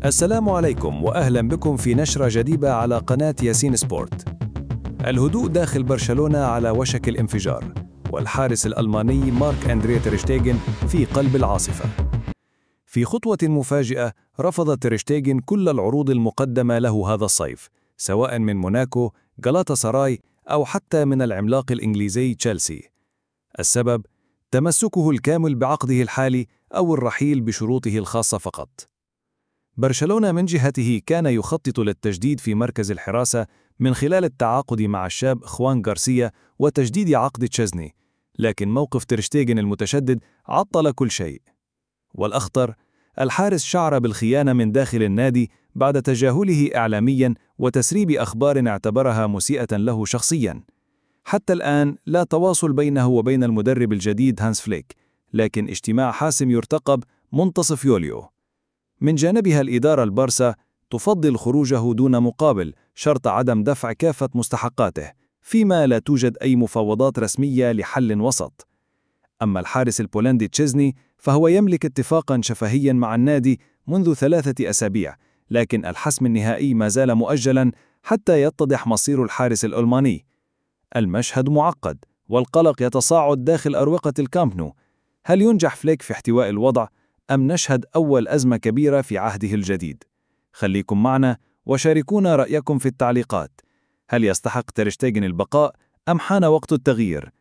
السلام عليكم وأهلا بكم في نشرة جديدة على قناة ياسين سبورت. الهدوء داخل برشلونة على وشك الانفجار، والحارس الألماني مارك أندريه تير شتيغن في قلب العاصفة. في خطوة مفاجئة رفض تير شتيغن كل العروض المقدمة له هذا الصيف، سواء من موناكو، غالاتا سراي أو حتى من العملاق الإنجليزي تشيلسي. السبب تمسكه الكامل بعقده الحالي أو الرحيل بشروطه الخاصة فقط. برشلونة من جهته كان يخطط للتجديد في مركز الحراسة من خلال التعاقد مع الشاب خوان غارسيا وتجديد عقد تشيزني، لكن موقف تير شتيغن المتشدد عطل كل شيء. والأخطر، الحارس شعر بالخيانة من داخل النادي بعد تجاهله إعلامياً وتسريب أخبار اعتبرها مسيئة له شخصياً. حتى الآن لا تواصل بينه وبين المدرب الجديد هانس فليك، لكن اجتماع حاسم يرتقب منتصف يوليو. من جانبها الإدارة البارسا تفضل خروجه دون مقابل شرط عدم دفع كافة مستحقاته، فيما لا توجد أي مفاوضات رسمية لحل وسط. أما الحارس البولندي تشيزني فهو يملك اتفاقا شفهيا مع النادي منذ 3 أسابيع، لكن الحسم النهائي ما زال مؤجلا حتى يتضح مصير الحارس الألماني. المشهد معقد والقلق يتصاعد داخل أروقة الكامب نو. هل ينجح فليك في احتواء الوضع أم نشهد أول أزمة كبيرة في عهده الجديد؟ خليكم معنا وشاركونا رأيكم في التعليقات. هل يستحق تير شتيغن البقاء أم حان وقت التغيير؟